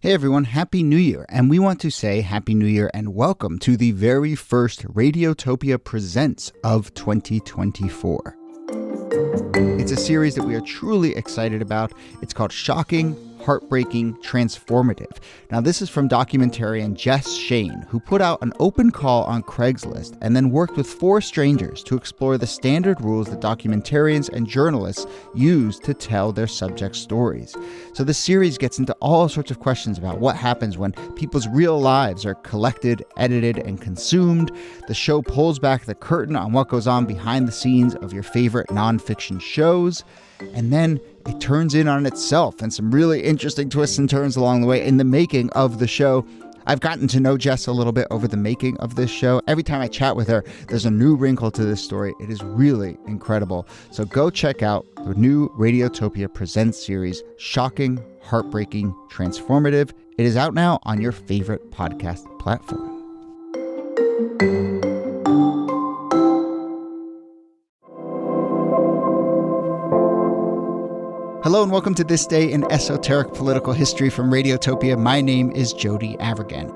Hey everyone, Happy New Year, and we want to say Happy New Year and welcome to the very first Radiotopia Presents of 2024. It's a series that we are truly excited about. It's called Shocking, Heartbreaking, Transformative. Now, this is from documentarian Jess Shane, who put out an open call on Craigslist and then worked with 4 strangers to explore the standard rules that documentarians and journalists use to tell their subject stories. So the series gets into all sorts of questions about what happens when people's real lives are collected, edited, and consumed. The show pulls back the curtain on what goes on behind the scenes of your favorite nonfiction shows. And then it turns in on itself and some really interesting twists and turns along the way in the making of the show. I've gotten to know Jess a little bit over the making of this show. Every time I chat with her, there's a new wrinkle to this story. It is really incredible. So go check out the new Radiotopia Presents series, Shocking, Heartbreaking, Transformative. It is out now on your favorite podcast platform. Hello and welcome to This Day in Esoteric Political History from Radiotopia. My name is Jody Avergan.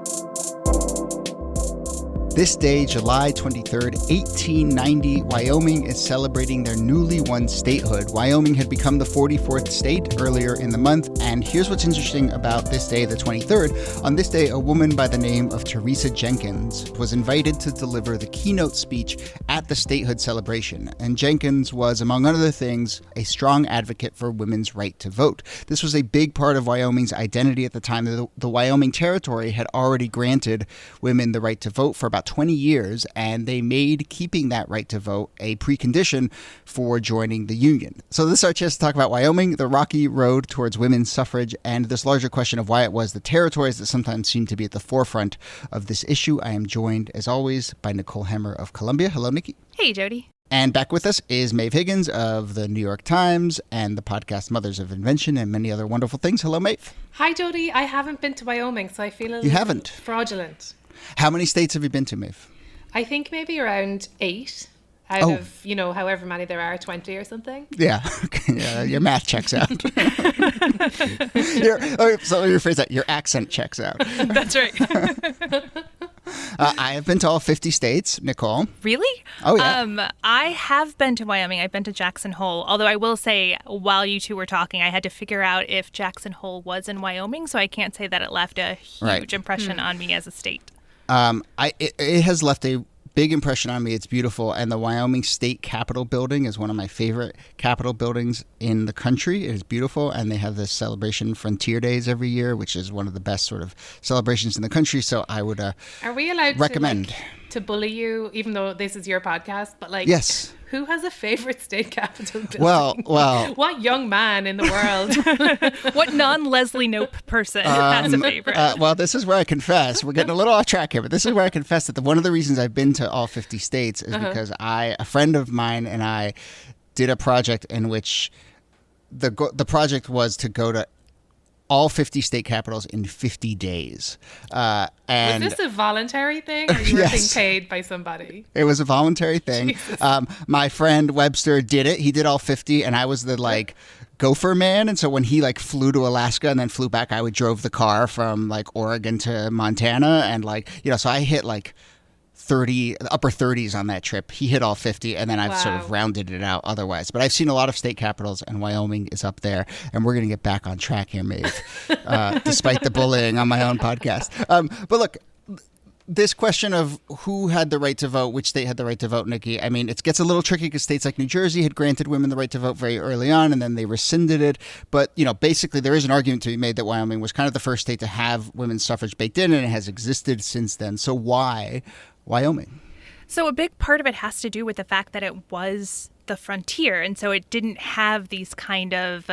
This day, July 23rd, 1890, Wyoming is celebrating their newly won statehood. Wyoming had become the 44th state earlier in the month, and here's what's interesting about this day, the 23rd. On this day, a woman by the name of Teresa Jenkins was invited to deliver the keynote speech at the statehood celebration. And Jenkins was, among other things, a strong advocate for women's right to vote. This was a big part of Wyoming's identity at the time. The Wyoming Territory had already granted women the right to vote for about 20 years, and they made keeping that right to vote a precondition for joining the Union. So this is our chance to talk about Wyoming, the rocky road towards women's suffrage, and this larger question of why it was the territories that sometimes seem to be at the forefront of this issue. I am joined, as always, by Nicole Hemmer of Columbia. Hello, Niki. Hey, Jody. And back with us is Maeve Higgins of the New York Times and the podcast Mothers of Invention and many other wonderful things. Hello, Maeve. Hi, Jody. I haven't been to Wyoming, so I feel a little fraudulent. How many states have you been to, Maeve? I think maybe around 8 out of, however many there are, 20 or something. Yeah. Okay. Your math checks out. So let me rephrase that. Your accent checks out. That's right. I have been to all 50 states. Nicole? Really? Oh, yeah. I have been to Wyoming. I've been to Jackson Hole. Although I will say, while you two were talking, I had to figure out if Jackson Hole was in Wyoming, so I can't say that it left a huge impression on me as a state. It has left a big impression on me. It's beautiful. And the Wyoming State Capitol building is one of my favorite Capitol buildings in the country. It is beautiful. And they have this celebration, Frontier Days, every year, which is one of the best sort of celebrations in the country. So I would are we allowed recommend to bully you, even though this is your podcast? But yes. Who has a favorite state capitol building? Well. What young man in the world? What non-Leslie Knope person has a favorite? Well, this is where I confess. We're getting a little off track here, but this is where I confess that one of the reasons I've been to all 50 states is because a friend of mine and I did a project in which the project was to go to all 50 state capitals in 50 days. And was this a voluntary thing, or you were being paid by somebody? It was a voluntary thing. My friend Webster did it. He did all 50, and I was the gopher man. And so when he flew to Alaska and then flew back, I drove the car from Oregon to Montana, and so I hit upper 30s on that trip. He hit all 50, and then I've sort of rounded it out otherwise. But I've seen a lot of state capitals, and Wyoming is up there. And we're going to get back on track here, Maeve, despite the bullying on my own podcast. But look, this question of who had the right to vote, which state had the right to vote, Niki, I mean, it gets a little tricky because states like New Jersey had granted women the right to vote very early on, and then they rescinded it. But, basically there is an argument to be made that Wyoming was kind of the first state to have women's suffrage baked in, and it has existed since then. So why Wyoming? So a big part of it has to do with the fact that it was the frontier, and so it didn't have these kind of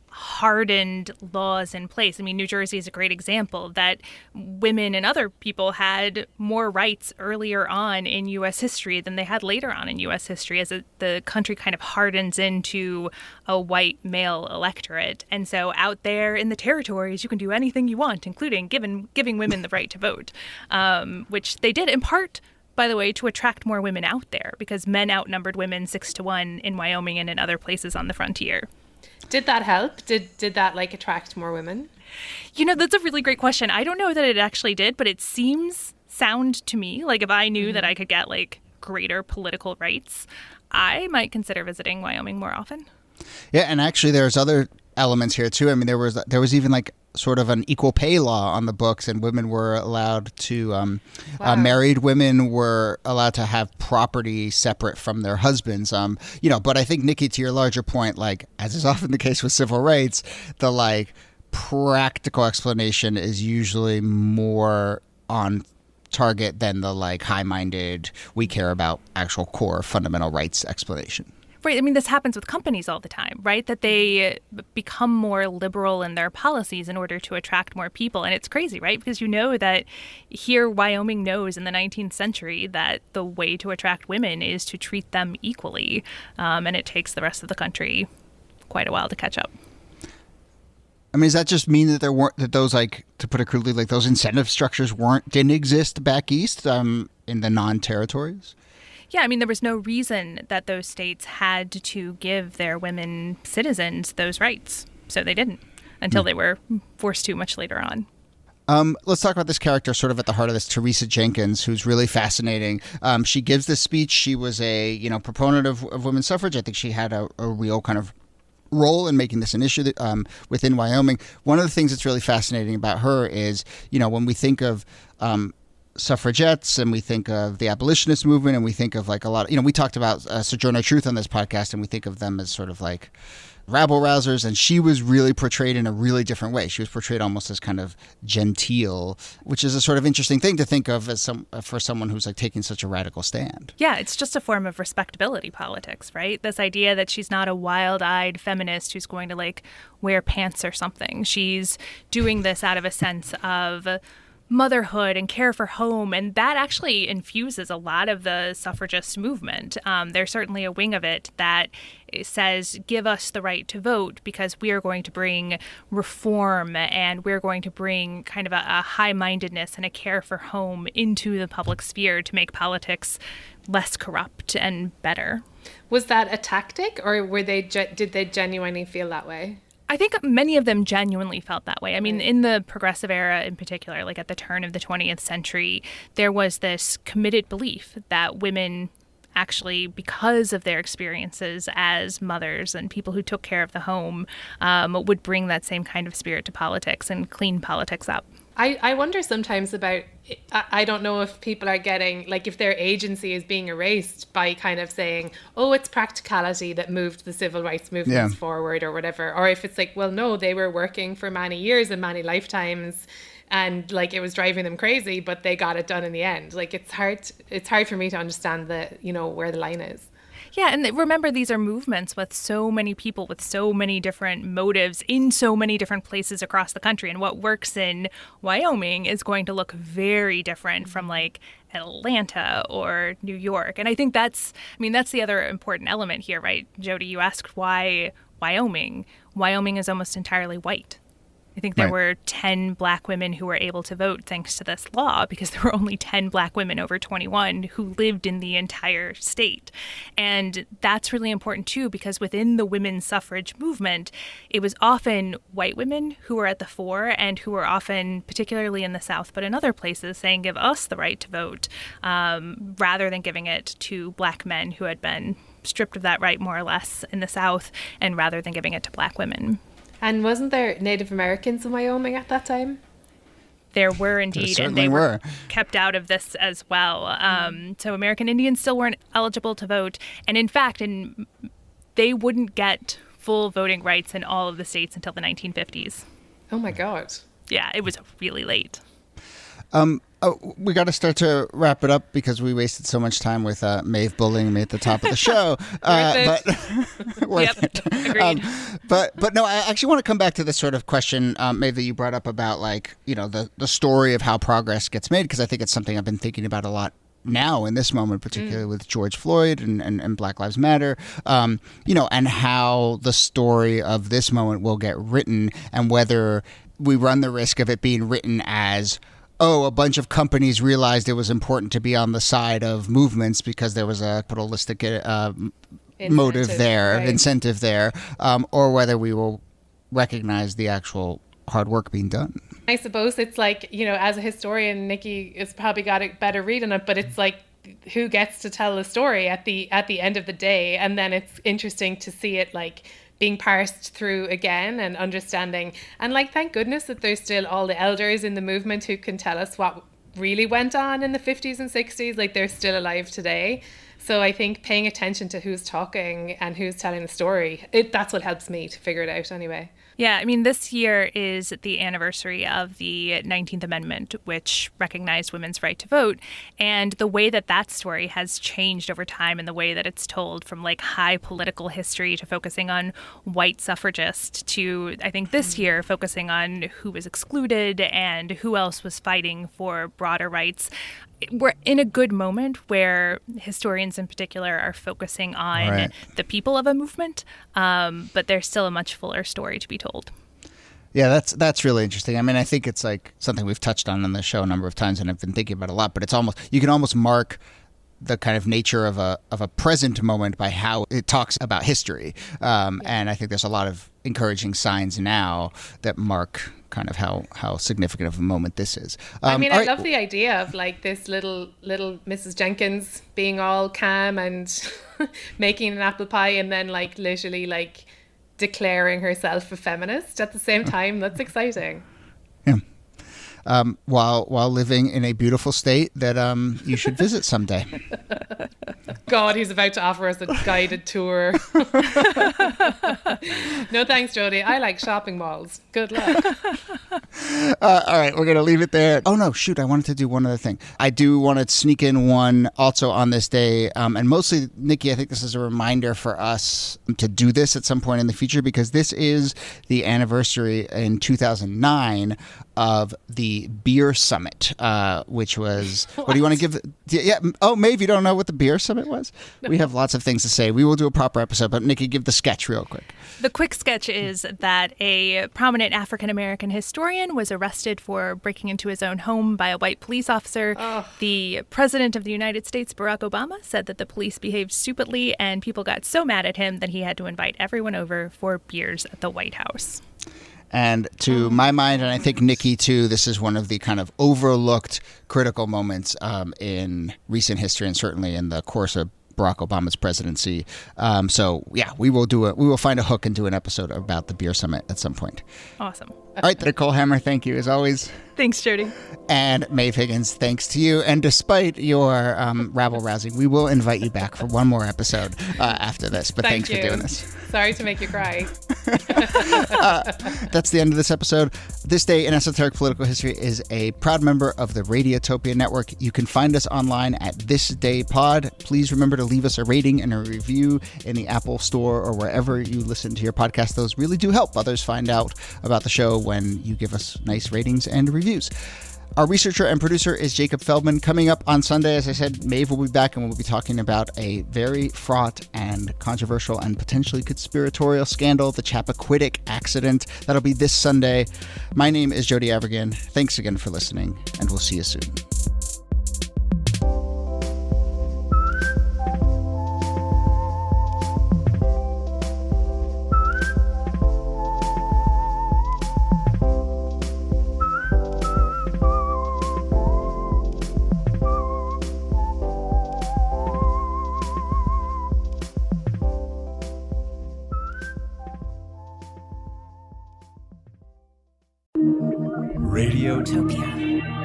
hardened laws in place. I mean, New Jersey is a great example that women and other people had more rights earlier on in U.S. history than they had later on in U.S. history as the country kind of hardens into a white male electorate. And so out there in the territories, you can do anything you want, including giving women the right to vote, which they did in part, by the way, to attract more women out there because men outnumbered women 6-1 in Wyoming and in other places on the frontier. Did that help? Did that attract more women? That's a really great question. I don't know that it actually did, but it seems sound to me. Like if I knew that I could get like greater political rights, I might consider visiting Wyoming more often. Yeah, and actually there's other elements here too. I mean, there was even like sort of an equal pay law on the books, and women were allowed to married women were allowed to have property separate from their husbands. But I think, Niki, to your larger point, like as is often the case with civil rights, the like practical explanation is usually more on target than the like high-minded, we care about actual core fundamental rights explanation. Right. I mean, this happens with companies all the time, right? That they become more liberal in their policies in order to attract more people. And it's crazy, right? Because that here Wyoming knows in the 19th century that the way to attract women is to treat them equally. And it takes the rest of the country quite a while to catch up. I mean, does that just mean that those, like, to put it crudely, like those incentive structures didn't exist back east in the non-territories? Yeah, I mean, there was no reason that those states had to give their women citizens those rights. So they didn't until they were forced to much later on. Let's talk about this character sort of at the heart of this, Teresa Jenkins, who's really fascinating. She gives this speech. She was a proponent of women's suffrage. I think she had a real kind of role in making this an issue within Wyoming. One of the things that's really fascinating about her is, when we think of suffragettes and we think of the abolitionist movement and we think of like a lot of, we talked about Sojourner Truth on this podcast, and we think of them as sort of like rabble rousers, and she was really portrayed in a really different way. She was portrayed almost as kind of genteel, which is a sort of interesting thing to think of as for someone who's like taking such a radical stand. Yeah, it's just a form of respectability politics, right? This idea that she's not a wild-eyed feminist who's going to like wear pants or something. She's doing this out of a sense of motherhood and care for home, and that actually infuses a lot of the suffragist movement. There's certainly a wing of it that says, give us the right to vote because we are going to bring reform and we're going to bring kind of a high-mindedness and a care for home into the public sphere to make politics less corrupt and better. Was that a tactic, or did they genuinely feel that way? I think many of them genuinely felt that way. I mean, in the progressive era in particular, like at the turn of the 20th century, there was this committed belief that women actually, because of their experiences as mothers and people who took care of the home, would bring that same kind of spirit to politics and clean politics up. I wonder sometimes about, I don't know if people are getting, like if their agency is being erased by kind of saying, oh, it's practicality that moved the civil rights movements forward or whatever. Or if it's like, well, no, they were working for many years and many lifetimes and like it was driving them crazy, but they got it done in the end. Like it's hard for me to understand where the line is. Yeah, and remember, these are movements with so many people with so many different motives in so many different places across the country. And what works in Wyoming is going to look very different from like Atlanta or New York. And I think that's the other important element here, right? Jody, you asked why Wyoming. Wyoming is almost entirely white. I think there were 10 black women who were able to vote thanks to this law because there were only 10 black women over 21 who lived in the entire state. And that's really important, too, because within the women's suffrage movement, it was often white women who were at the fore and who were often, particularly in the South, but in other places, saying, give us the right to vote, rather than giving it to black men who had been stripped of that right more or less in the South, and rather than giving it to black women. And wasn't there Native Americans in Wyoming at that time? There were indeed, and they were kept out of this as well. So American Indians still weren't eligible to vote. And in fact, they wouldn't get full voting rights in all of the states until the 1950s. Oh my God. Yeah, it was really late. We got to start to wrap it up because we wasted so much time with Maeve bullying me at the top of the show. Worth it. Agreed. But no, I actually want to come back to this sort of question, Maeve, that you brought up about the story of how progress gets made, because I think it's something I've been thinking about a lot now in this moment, particularly with George Floyd and Black Lives Matter, and how the story of this moment will get written, and whether we run the risk of it being written as, oh, a bunch of companies realized it was important to be on the side of movements because there was a capitalistic motive there, incentive there, or whether we will recognize the actual hard work being done. I suppose it's like, as a historian, Niki has probably got a better read on it, but it's like, who gets to tell the story at the end of the day? And then it's interesting to see it like being parsed through again and understanding. And like, thank goodness that there's still all the elders in the movement who can tell us what really went on in the 50s and 60s. Like, they're still alive today. So I think paying attention to who's talking and who's telling the story, that's what helps me to figure it out anyway. Yeah, I mean, this year is the anniversary of the 19th Amendment, which recognized women's right to vote. And the way that story has changed over time and the way that it's told, from like high political history to focusing on white suffragists to, I think this year, focusing on who was excluded and who else was fighting for broader rights. We're in a good moment where historians in particular are focusing on the people of a movement, but there's still a much fuller story to be told. Yeah, that's really interesting. I mean, I think it's like something we've touched on the show a number of times and I've been thinking about a lot, but it's almost, you can almost mark the kind of nature of a present moment by how it talks about history. And I think there's a lot of encouraging signs now that mark kind of how significant of a moment this is. I mean, I love the idea of like this little Mrs. Jenkins being all calm and making an apple pie and then like literally like declaring herself a feminist at the same time. That's exciting. Yeah. While living in a beautiful state that you should visit someday. God, he's about to offer us a guided tour. No thanks, Jody. I like shopping malls. Good luck. All right, we're going to leave it there. Oh, no, shoot. I wanted to do one other thing. I do want to sneak in one also on this day. And mostly, Niki, I think this is a reminder for us to do this at some point in the future, because this is the anniversary in 2009 of the beer summit, which was, what do you want to give? Yeah. Oh, Maeve, you don't know what the beer summit was? No. We have lots of things to say. We will do a proper episode, but Niki, give the sketch real quick. The quick sketch is that a prominent African-American historian was arrested for breaking into his own home by a white police officer. Oh. The president of the United States, Barack Obama, said that the police behaved stupidly and people got so mad at him that he had to invite everyone over for beers at the White House. And to my mind, and I think Niki too, this is one of the kind of overlooked critical moments in recent history, and certainly in the course of Barack Obama's presidency. So yeah, we will find a hook and do an episode about the beer summit at some point. Awesome. All right, Nicole Hammer, thank you as always. Thanks, Jody. And Maeve Higgins, thanks to you. And despite your rabble-rousing, we will invite you back for one more episode after this. But thanks for doing this. Sorry to make you cry. That's the end of this episode. This Day in Esoteric Political History is a proud member of the Radiotopia Network. You can find us online at This Day Pod. Please remember to leave us a rating and a review in the Apple Store or wherever you listen to your podcast. Those really do help others find out about the show when you give us nice ratings and reviews. Our researcher and producer is Jacob Feldman. Coming up on Sunday, as I said, Maeve will be back and we'll be talking about a very fraught and controversial and potentially conspiratorial scandal, the Chappaquiddick accident. That'll be this Sunday. My name is Jody Avergan. Thanks again for listening, and we'll see you soon. Radiotopia.